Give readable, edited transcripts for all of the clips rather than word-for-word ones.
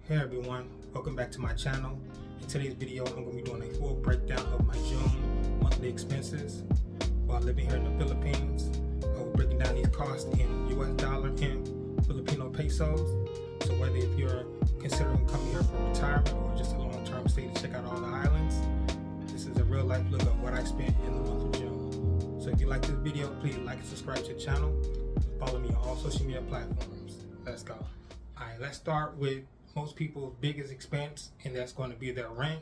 Hey everyone, welcome back to my channel. In today's video, I'm going to be doing a full breakdown of my June monthly expenses while living here in the Philippines. I'll be breaking down these costs in US dollar and Filipino pesos. So whether if you're considering coming here for retirement or just a long-term stay to check out all the islands, this is a real life look at what I spent in the month of June. So if you like this video, please like and subscribe to the channel. Follow me on all social media platforms. Let's go. Alright, let's start with most people's biggest expense, and that's going to be their rent.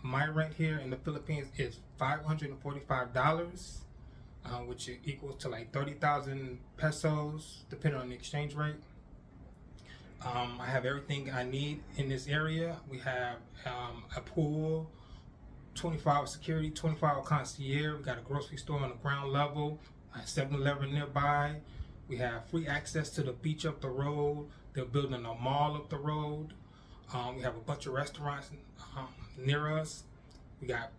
My rent here in the Philippines is $545, which equals to like 30,000 pesos, depending on the exchange rate. I have everything I need in this area. We have a pool, 24-hour security, 24-hour concierge. We got a grocery store on the ground level, a 7-Eleven nearby. We have free access to the beach up the road. They're building a mall up the road. We have a bunch of restaurants near us. We got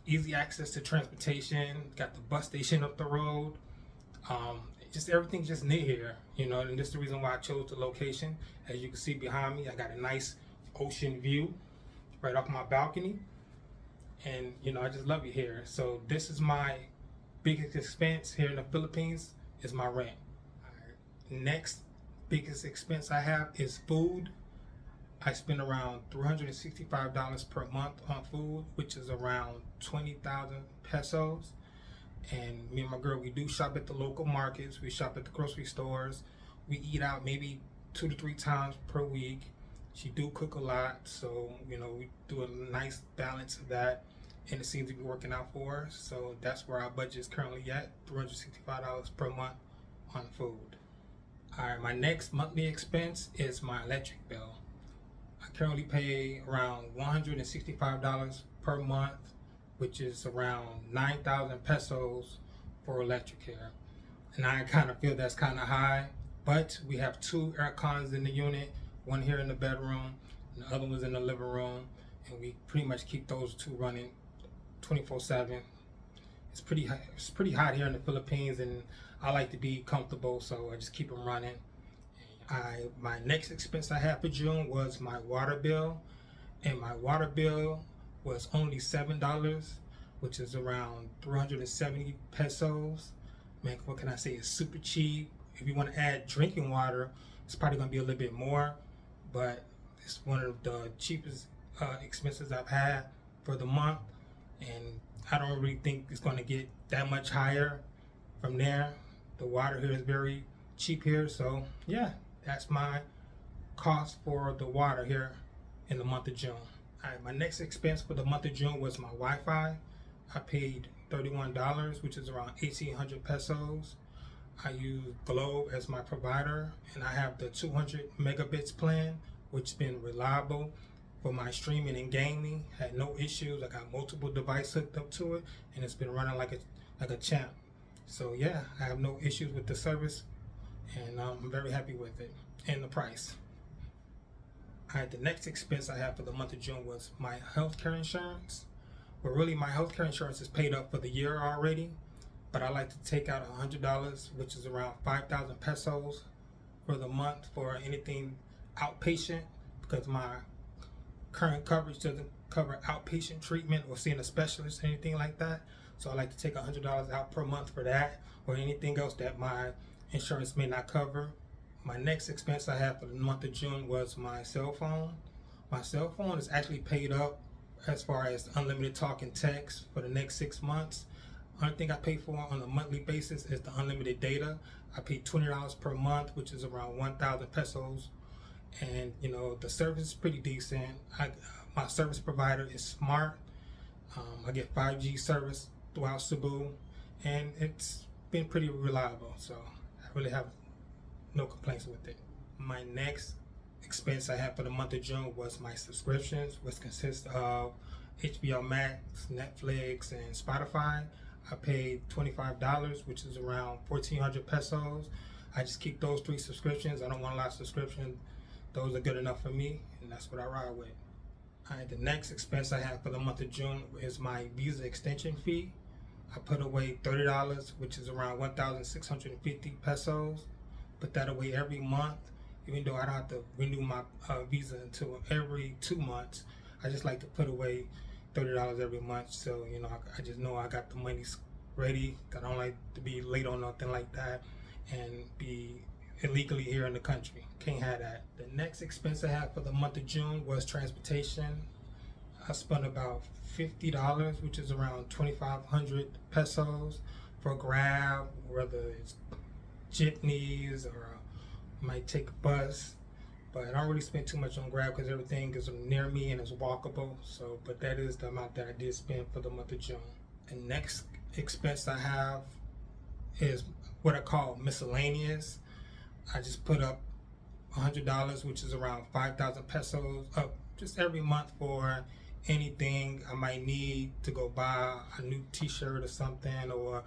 easy access to transportation. Got the bus station up the road. Just everything's just near here, you know, and this is the reason why I chose the location. As you can see behind me, I got a nice ocean view right off my balcony. And, you know, I just love it here. So this is my biggest expense here in the Philippines, is my rent. Next biggest expense I have is food. I spend around $365 per month on food, which is around 20,000 pesos. And me and my girl, we do shop at the local markets. We shop at the grocery stores. We eat out maybe 2 to 3 times per week. She do cook a lot, so you know, we do a nice balance of that, and it seems to be working out for us. So that's where our budget is currently at, $365 per month on food. Alright, my next monthly expense is my electric bill. I currently pay around $165 per month, which is around 9,000 pesos for electric here. And I kind of feel that's kind of high, but we have 2 air cons in the unit, one here in the bedroom, and the other one's in the living room, and we pretty much keep those 2 running 24/7. It's pretty hot here in the Philippines, and I like to be comfortable, so I just keep them running. My next expense I had for June was my water bill, and my water bill was only $7, which is around 370 pesos. Man, what can I say? It's super cheap. If you want to add drinking water, it's probably going to be a little bit more, but it's one of the cheapest expenses I've had for the month, and I don't really think it's going to get that much higher from there. The water here is very cheap here, so yeah, that's my cost for the water here in the month of June. Alright, my next expense for the month of June was my Wi-Fi. I paid $31, which is around 1,800 pesos. I use Globe as my provider, and I have the 200 megabits plan, which has been reliable for my streaming and gaming. Had no issues. I got multiple devices hooked up to it, and it's been running like a champ. So yeah, I have no issues with the service, and I'm very happy with it and the price. Alright, the next expense I have for the month of June was my healthcare insurance. But really, my healthcare insurance is paid up for the year already, but I like to take out $100, which is around 5,000 pesos for the month for anything outpatient, because my current coverage doesn't cover outpatient treatment or seeing a specialist or anything like that. So I like to take $100 out per month for that, or anything else that my insurance may not cover. My next expense I have for the month of June was my cell phone. My cell phone is actually paid up as far as unlimited talk and text for the next 6 months. Only thing I pay for on a monthly basis is the unlimited data. I pay $20 per month, which is around 1,000 pesos. And you know, the service is pretty decent. My service provider is smart. I get 5G service throughout Cebu, and it's been pretty reliable, so I really have no complaints with it. My next expense I had for the month of June was my subscriptions, which consists of HBO Max, Netflix, and Spotify. I paid $25, which is around 1,400 pesos. I just keep those 3 subscriptions. I don't want a lot of subscriptions. Those are good enough for me, and that's what I ride with. Alright, the next expense I have for the month of June is my Visa extension fee. I put away $30, which is around 1,650 pesos. Put that away every month, even though I don't have to renew my visa until every 2 months. I just like to put away $30 every month, so I just know I got the money ready. I don't like to be late on nothing like that and be illegally here in the country. Can't have that. The next expense I had for the month of June was transportation. I spent about $50, which is around 2,500 pesos for Grab, whether it's jitneys or I might take a bus. But I don't really spend too much on Grab because everything is near me and it's walkable. So, but that is the amount that I did spend for the month of June. The next expense I have is what I call miscellaneous. I just put up $100, which is around 5,000 pesos, up just every month for anything I might need to go buy a new t-shirt or something, or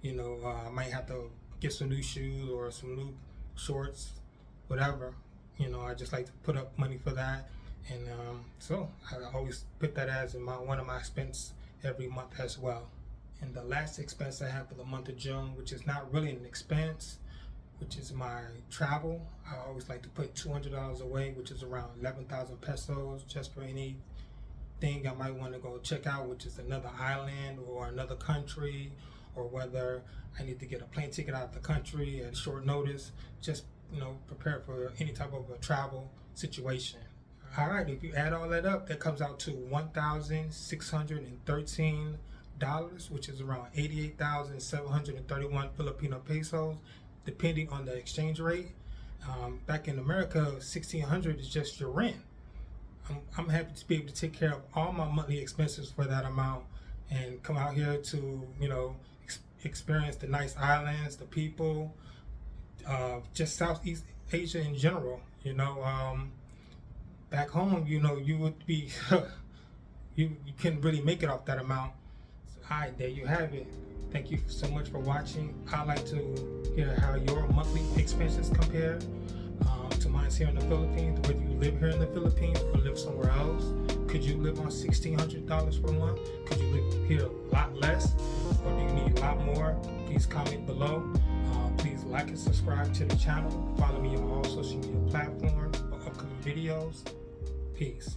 I might have to get some new shoes or some new shorts, whatever. I just like to put up money for that, and so I always put that as one of my expense every month as well. And the last expense I have for the month of June, which is not really an expense, which is my travel. I always like to put $200 away, which is around 11,000 pesos, just for anything I might want to go check out, which is another island or another country, or whether I need to get a plane ticket out of the country at short notice. Just prepare for any type of a travel situation. All right, if you add all that up, that comes out to $1,613, which is around 88,731 Filipino pesos, depending on the exchange rate. Back in America, $1,600 is just your rent. I'm happy to be able to take care of all my monthly expenses for that amount and come out here to experience the nice islands, the people, just Southeast Asia in general. Back home, you would be you couldn't really make it off that amount. So, all right, there you have it. Thank you so much for watching. I'd like to hear how your monthly expenses compare to mine here in the Philippines. Whether you live here in the Philippines or live somewhere else, could you live on $1,600 for a month? Could you live here a lot less, or do you need a lot more? Please comment below. Please like and subscribe to the channel. Follow me on all social media platforms for upcoming videos. Peace.